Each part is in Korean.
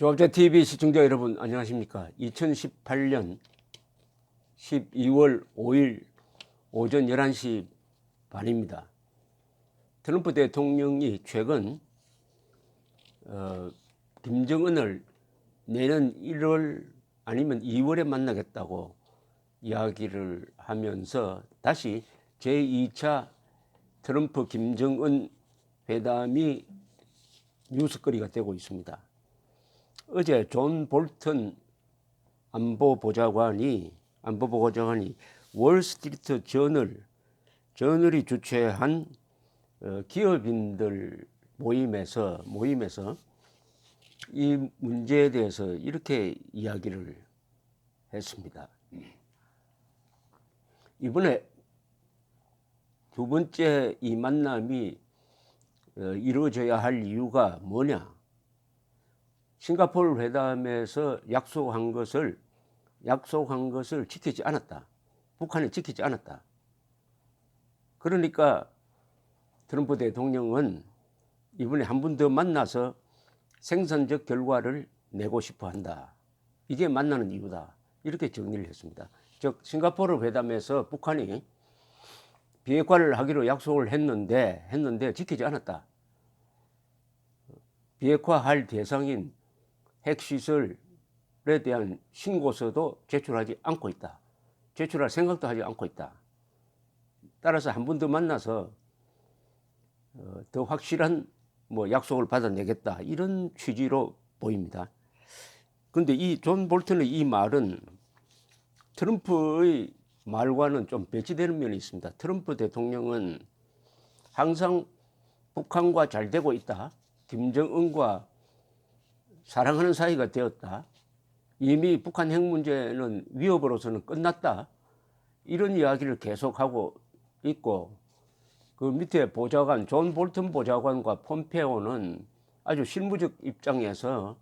조합자TV 시청자 여러분 안녕하십니까. 2018년 12월 5일 오전 11시 반입니다. 트럼프 대통령이 최근 김정은을 내년 1월 아니면 2월에 만나겠다고 이야기를 하면서 다시 제2차 트럼프 김정은 회담이 뉴스거리가 되고 있습니다. 어제 존 볼턴 안보보좌관이 월스트리트 저널이 주최한 기업인들 모임에서 이 문제에 대해서 이렇게 이야기를 했습니다. 이번에 두 번째 이 만남이 이루어져야 할 이유가 뭐냐? 싱가포르 회담에서 약속한 것을 지키지 않았다. 북한이 지키지 않았다. 그러니까 트럼프 대통령은 이번에 한 번 더 만나서 생산적 결과를 내고 싶어 한다. 이게 만나는 이유다. 이렇게 정리를 했습니다. 즉 싱가포르 회담에서 북한이 비핵화를 하기로 약속을 했는데 지키지 않았다. 비핵화할 대상인 핵시설에 대한 신고서도 제출하지 않고 있다. 제출할 생각도 하지 않고 있다. 따라서 한 번 더 만나서 더 확실한 약속을 받아내겠다. 이런 취지로 보입니다. 그런데 이 존 볼턴의 이 말은 트럼프의 말과는 좀 배치되는 면이 있습니다. 트럼프 대통령은 항상 북한과 잘 되고 있다. 김정은과 사랑하는 사이가 되었다. 이미 북한 핵 문제는 위협으로서는 끝났다. 이런 이야기를 계속하고 있고 그 밑에 보좌관 존 볼턴 보좌관과 폼페오는 아주 실무적 입장에서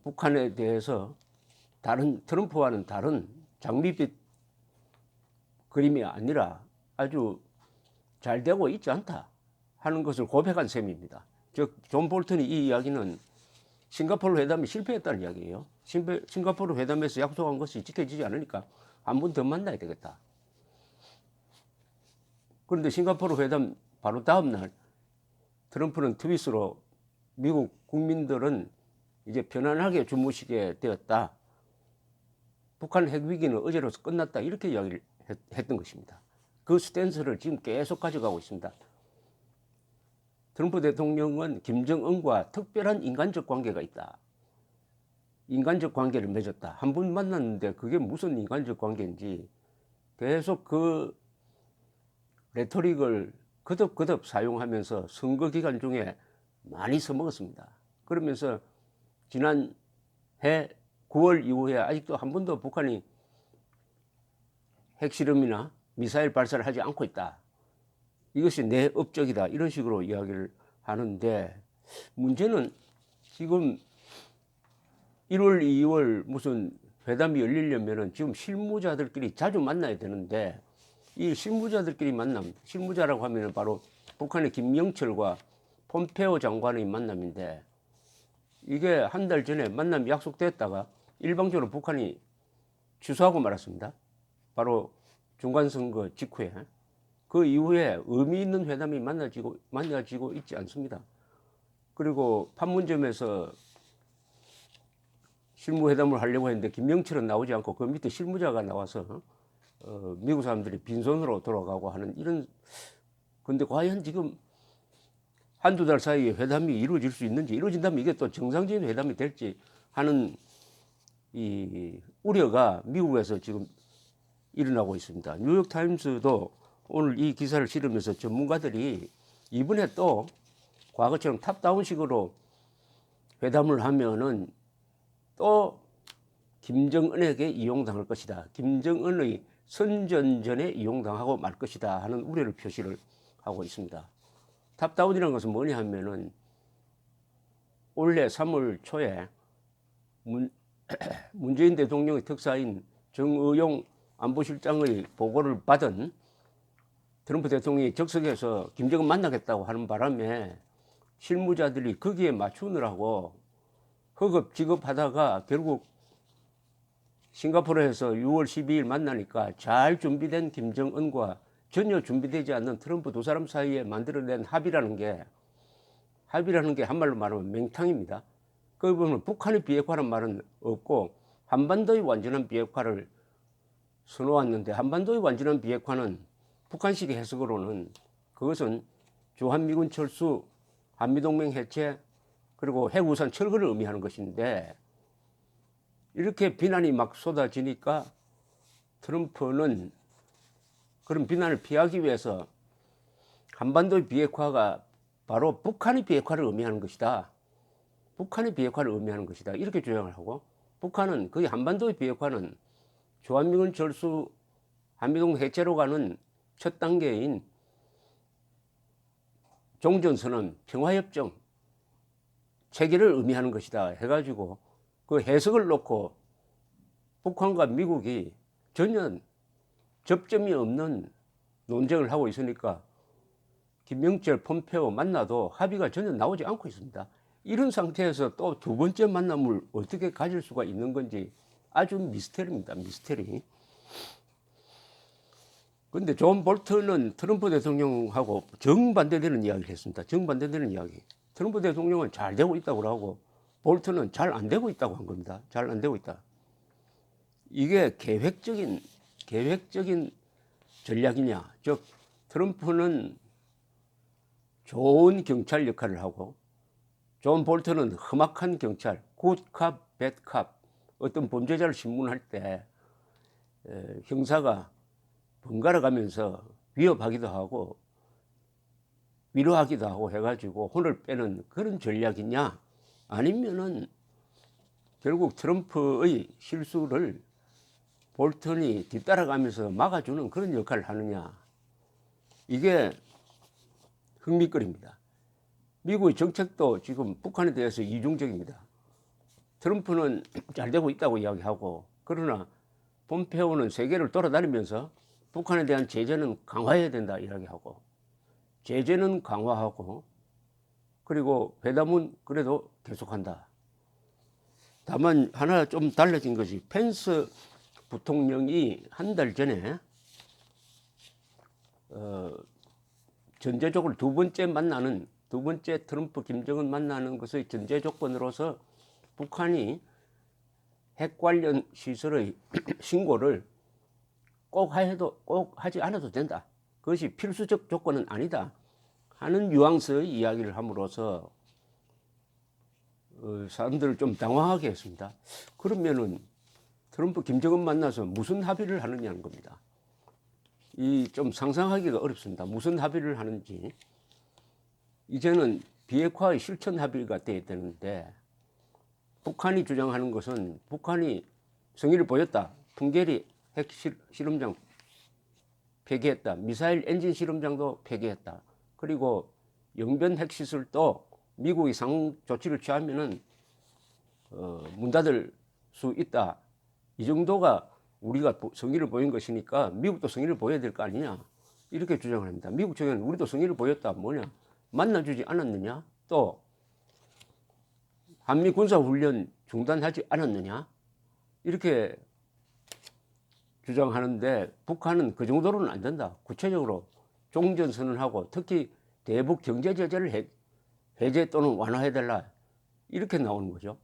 북한에 대해서 트럼프와는 다른 장밋빛 그림이 아니라 아주 잘 되고 있지 않다 하는 것을 고백한 셈입니다. 즉 존 볼턴이 이 이야기는 싱가포르 회담이 실패했다는 이야기예요. 싱가포르 회담에서 약속한 것이 지켜지지 않으니까 한 번 더 만나야 되겠다. 그런데 싱가포르 회담 바로 다음 날 트럼프는 트윗으로 미국 국민들은 이제 편안하게 주무시게 되었다. 북한 핵 위기는 어제로서 끝났다. 이렇게 이야기를 했던 것입니다. 그 스탠스를 지금 계속 가져가고 있습니다. 트럼프 대통령은 김정은과 특별한 인간적 관계가 있다. 인간적 관계를 맺었다. 한 번 만났는데 그게 무슨 인간적 관계인지 계속 그 레토릭을 거듭 사용하면서 선거 기간 중에 많이 써먹었습니다. 그러면서 지난해 9월 이후에 아직도 한 번도 북한이 핵실험이나 미사일 발사를 하지 않고 있다. 이것이 내 업적이다. 이런 식으로 이야기를 하는데 문제는 지금 1월, 2월 무슨 회담이 열리려면은 지금 실무자들끼리 자주 만나야 되는데 이 실무자들끼리 만남, 실무자라고 하면은 바로 북한의 김영철과 폼페오 장관의 만남인데 이게 한 달 전에 만남이 약속됐다가 일방적으로 북한이 취소하고 말았습니다. 바로 중간선거 직후에. 그 이후에 의미 있는 회담이 만나지고 있지 않습니다. 그리고 판문점에서 실무회담을 하려고 했는데 김영철은 나오지 않고 그 밑에 실무자가 나와서 미국 사람들이 빈손으로 돌아가고 하는 이런. 근데 과연 지금 한두 달 사이에 회담이 이루어질 수 있는지, 이루어진다면 이게 또 정상적인 회담이 될지 하는 이 우려가 미국에서 지금 일어나고 있습니다. 뉴욕타임스도 오늘 이 기사를 실으면서 전문가들이 이번에 또 과거처럼 탑다운식으로 회담을 하면은 또 김정은에게 이용당할 것이다. 김정은의 선전전에 이용당하고 말 것이다 하는 우려를 표시를 하고 있습니다. 탑다운이라는 것은 뭐냐 하면은 올해 3월 초에 문재인 대통령의 특사인 정의용 안보실장의 보고를 받은 트럼프 대통령이 적석에서 김정은 만나겠다고 하는 바람에 실무자들이 거기에 맞추느라고 허겁지겁하다가 결국 싱가포르에서 6월 12일 만나니까 잘 준비된 김정은과 전혀 준비되지 않는 트럼프 두 사람 사이에 만들어낸 합의라는 게 한말로 말하면 맹탕입니다. 거기 보면 북한의 비핵화라는 말은 없고 한반도의 완전한 비핵화를 선호했는데, 한반도의 완전한 비핵화는 북한식 해석으로는 그것은 주한미군 철수, 한미동맹 해체, 그리고 핵우산 철거를 의미하는 것인데, 이렇게 비난이 막 쏟아지니까 트럼프는 그런 비난을 피하기 위해서 한반도의 비핵화가 바로 북한의 비핵화를 의미하는 것이다. 북한의 비핵화를 의미하는 것이다. 이렇게 주장을 하고, 북한은 거의 한반도의 비핵화는 주한미군 철수, 한미동맹 해체로 가는 첫 단계인 종전선언, 평화협정 체결을 의미하는 것이다 해가지고 그 해석을 놓고 북한과 미국이 전혀 접점이 없는 논쟁을 하고 있으니까 김명철, 폼페오 만나도 합의가 전혀 나오지 않고 있습니다. 이런 상태에서 또 두 번째 만남을 어떻게 가질 수가 있는 건지 아주 미스터리입니다. 미스터리. 그런데 존 볼턴은 트럼프 대통령하고 정반대되는 이야기를 했습니다. 정반대되는 이야기. 트럼프 대통령은 잘 되고 있다고 하고 볼턴은 잘 안 되고 있다고 한 겁니다. 잘 안 되고 있다. 이게 계획적인 전략이냐. 즉 트럼프는 좋은 경찰 역할을 하고 존 볼턴은 험악한 경찰, 굿캅, 배드캅. 어떤 범죄자를 신문할 때 형사가 번갈아 가면서 위협하기도 하고 위로하기도 하고 해가지고 혼을 빼는 그런 전략이냐, 아니면은 결국 트럼프의 실수를 볼턴이 뒤따라가면서 막아주는 그런 역할을 하느냐, 이게 흥미거리입니다. 미국의 정책도 지금 북한에 대해서 이중적입니다. 트럼프는 잘 되고 있다고 이야기하고, 그러나 폼페오는 세계를 돌아다니면서 북한에 대한 제재는 강화해야 된다 이야기하고, 제재는 강화하고, 그리고 회담은 그래도 계속한다. 다만 하나 좀 달라진 것이, 펜스 부통령이 한 달 전에 전제 조건을 두 번째 트럼프 김정은 만나는 것의 전제 조건으로서 북한이 핵 관련 시설의 신고를 꼭 하지 않아도 된다. 그것이 필수적 조건은 아니다 하는 뉘앙스의 이야기를 함으로써 사람들을 좀 당황하게 했습니다. 그러면은 트럼프 김정은 만나서 무슨 합의를 하느냐는 겁니다. 이 좀 상상하기가 어렵습니다. 무슨 합의를 하는지. 이제는 비핵화의 실천 합의가 돼야 되는데, 북한이 주장하는 것은 북한이 성의를 보였다. 풍계리 핵 실험장 폐기했다. 미사일 엔진 실험장도 폐기했다. 그리고 영변 핵시설도 미국이 상응 조치를 취하면은 문 닫을 수 있다. 이 정도가 우리가 성의를 보인 것이니까 미국도 성의를 보여야 될 거 아니냐, 이렇게 주장을 합니다. 미국 측에는 우리도 성의를 보였다. 뭐냐, 만나주지 않았느냐, 또 한미 군사훈련 중단하지 않았느냐, 이렇게 주장하는데, 북한은 그 정도로는 안 된다. 구체적으로 종전선언하고 특히 대북 경제 제재를 해제 또는 완화해달라, 이렇게 나오는 거죠.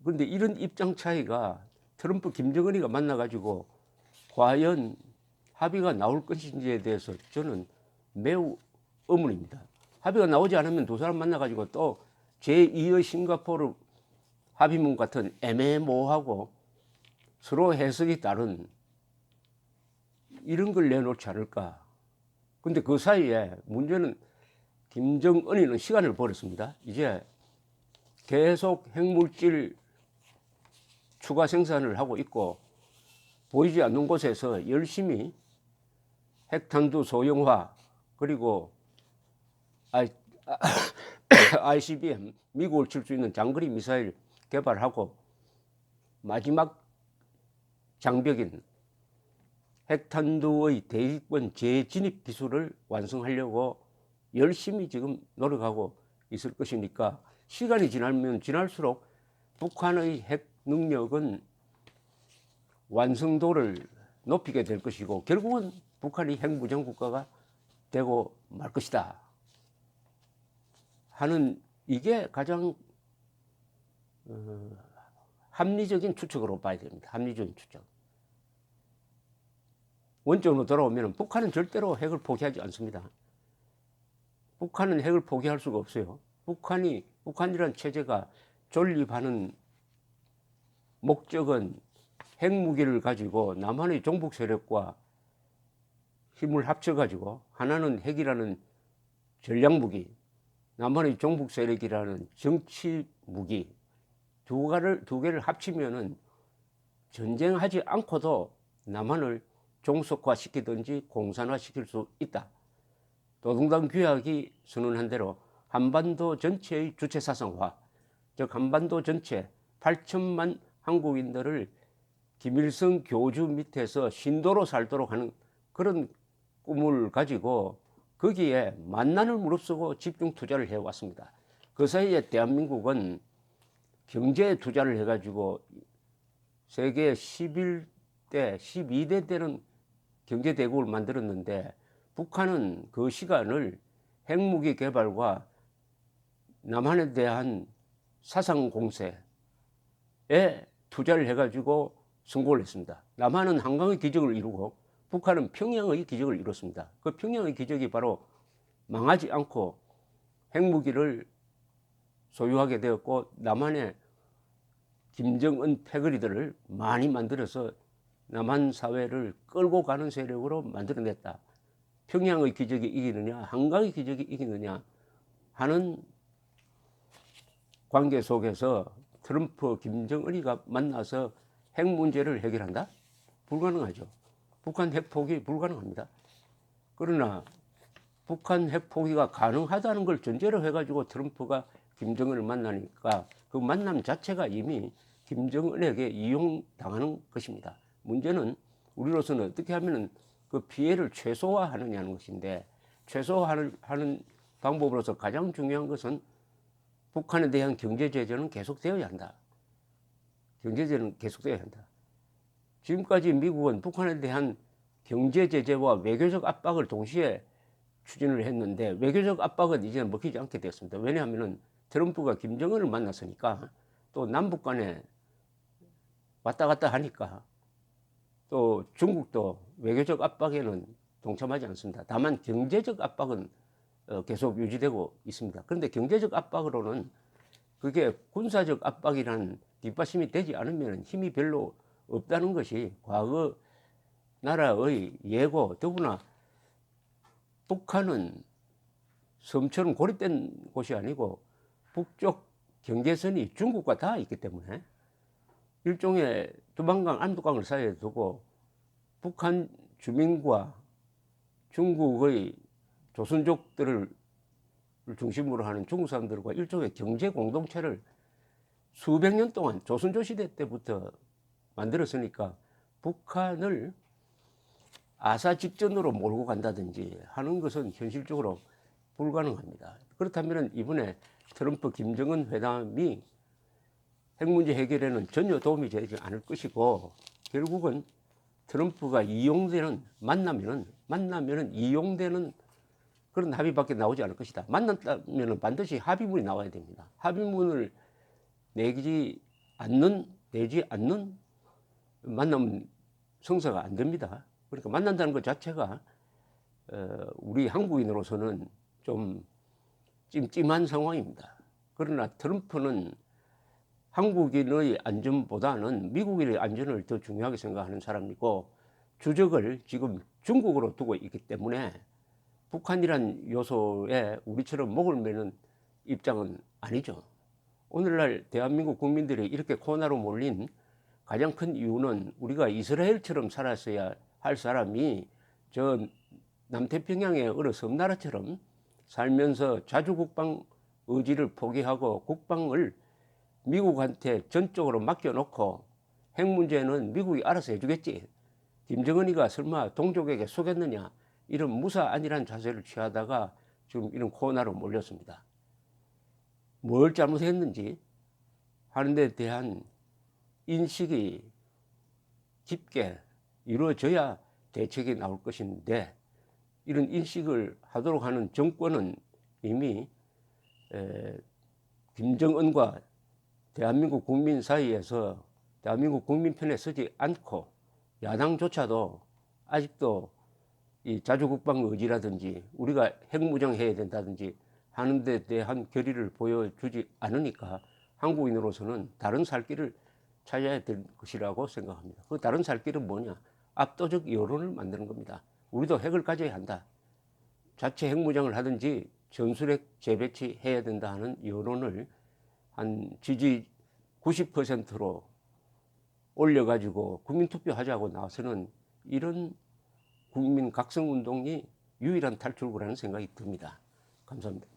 그런데 이런 입장 차이가 트럼프 김정은이가 만나가지고 과연 합의가 나올 것인지에 대해서 저는 매우 의문입니다. 합의가 나오지 않으면 두 사람 만나가지고 또 제2의 싱가포르 합의문 같은 애매모호하고 서로 해석이 다른 이런 걸 내놓지 않을까. 근데 그 사이에 문제는 김정은이는 시간을 버렸습니다. 이제 계속 핵물질 추가 생산을 하고 있고, 보이지 않는 곳에서 열심히 핵탄두 소형화, 그리고 ICBM, 미국을 칠 수 있는 장거리 미사일 개발하고, 마지막 장벽인 핵탄두의 대기권 재진입 기술을 완성하려고 열심히 지금 노력하고 있을 것이니까, 시간이 지나면 지날수록 북한의 핵 능력은 완성도를 높이게 될 것이고 결국은 북한이 핵무장 국가가 되고 말 것이다 하는 이게 가장 합리적인 추측으로 봐야 됩니다. 합리적인 추측. 원점으로 돌아오면 북한은 절대로 핵을 포기하지 않습니다. 북한은 핵을 포기할 수가 없어요. 북한이란 체제가 존립하는 목적은 핵무기를 가지고 남한의 종북 세력과 힘을 합쳐가지고 하나는 핵이라는 전략무기, 남한의 종북 세력이라는 정치무기 두 개를 합치면은 전쟁하지 않고도 남한을 종속화시키든지 공산화시킬 수 있다. 노동당 규약이 선언한 대로 한반도 전체의 주체사상화, 즉 한반도 전체 8천만 한국인들을 김일성 교주 밑에서 신도로 살도록 하는 그런 꿈을 가지고 거기에 만난을 무릅쓰고 집중 투자를 해왔습니다. 그 사이에 대한민국은 경제에 투자를 해가지고 세계 11대, 12대 되는 경제대국을 만들었는데 북한은 그 시간을 핵무기 개발과 남한에 대한 사상 공세에 투자를 해가지고 성공을 했습니다. 남한은 한강의 기적을 이루고 북한은 평양의 기적을 이뤘습니다. 그 평양의 기적이 바로 망하지 않고 핵무기를 소유하게 되었고 남한에 김정은 패거리들을 많이 만들어서 남한 사회를 끌고 가는 세력으로 만들어냈다. 평양의 기적이 이기느냐 한강의 기적이 이기느냐 하는 관계 속에서 트럼프 김정은이가 만나서 핵 문제를 해결한다? 불가능하죠. 북한 핵 포기 불가능합니다. 그러나 북한 핵 포기가 가능하다는 걸 전제로 해가지고 트럼프가 김정은을 만나니까 그 만남 자체가 이미 김정은에게 이용당하는 것입니다. 문제는 우리로서는 어떻게 하면 그 피해를 최소화하느냐는 것인데 최소화하는 방법으로서 가장 중요한 것은 북한에 대한 경제 제재는 계속되어야 한다. 경제 제재는 계속되어야 한다. 지금까지 미국은 북한에 대한 경제 제재와 외교적 압박을 동시에 추진을 했는데 외교적 압박은 이제는 먹히지 않게 되었습니다. 왜냐하면 트럼프가 김정은을 만났으니까 또 남북 간에 왔다 갔다 하니까 또 중국도 외교적 압박에는 동참하지 않습니다. 다만 경제적 압박은 계속 유지되고 있습니다. 그런데 경제적 압박으로는 그게 군사적 압박이라는 뒷받침이 되지 않으면 힘이 별로 없다는 것이 과거 나라의 예고. 더구나 북한은 섬처럼 고립된 곳이 아니고 북쪽 경계선이 중국과 다 있기 때문에 일종의 두만강, 안두강을 사이에 두고 북한 주민과 중국의 조선족들을 중심으로 하는 중국 사람들과 일종의 경제 공동체를 수백 년 동안 조선조 시대 때부터 만들었으니까 북한을 아사 직전으로 몰고 간다든지 하는 것은 현실적으로 불가능합니다. 그렇다면 이번에 트럼프 김정은 회담이 핵 문제 해결에는 전혀 도움이 되지 않을 것이고 결국은 트럼프가 이용되는 만나면은 이용되는 그런 합의밖에 나오지 않을 것이다. 만났다면 반드시 합의문이 나와야 됩니다. 합의문을 내지 않는 만나면 성사가 안 됩니다. 그러니까 만난다는 것 자체가 우리 한국인으로서는 좀 찜찜한 상황입니다. 그러나 트럼프는 한국인의 안전보다는 미국인의 안전을 더 중요하게 생각하는 사람이고 주적을 지금 중국으로 두고 있기 때문에 북한이란 요소에 우리처럼 목을 매는 입장은 아니죠. 오늘날 대한민국 국민들이 이렇게 코로나로 몰린 가장 큰 이유는 우리가 이스라엘처럼 살았어야 할 사람이 저 남태평양의 어느 섬나라처럼 살면서 자주국방 의지를 포기하고 국방을 미국한테 전적으로 맡겨놓고 핵 문제는 미국이 알아서 해주겠지. 김정은이가 설마 동족에게 속였느냐 이런 무사 안일한 자세를 취하다가 지금 이런 코로나로 몰렸습니다. 뭘 잘못했는지 하는 데 대한 인식이 깊게 이루어져야 대책이 나올 것인데, 이런 인식을 하도록 하는 정권은 이미 김정은과 대한민국 국민 사이에서 대한민국 국민 편에 서지 않고, 야당조차도 아직도 이 자주국방 의지라든지 우리가 핵무장해야 된다든지 하는 데 대한 결의를 보여주지 않으니까 한국인으로서는 다른 살 길을 찾아야 될 것이라고 생각합니다. 그 다른 살 길은 뭐냐? 압도적 여론을 만드는 겁니다. 우리도 핵을 가져야 한다, 자체 핵무장을 하든지 전술핵 재배치해야 된다 하는 여론을 한 지지 90%로 올려가지고 국민투표하자고 나서는 이런 국민 각성운동이 유일한 탈출구라는 생각이 듭니다. 감사합니다.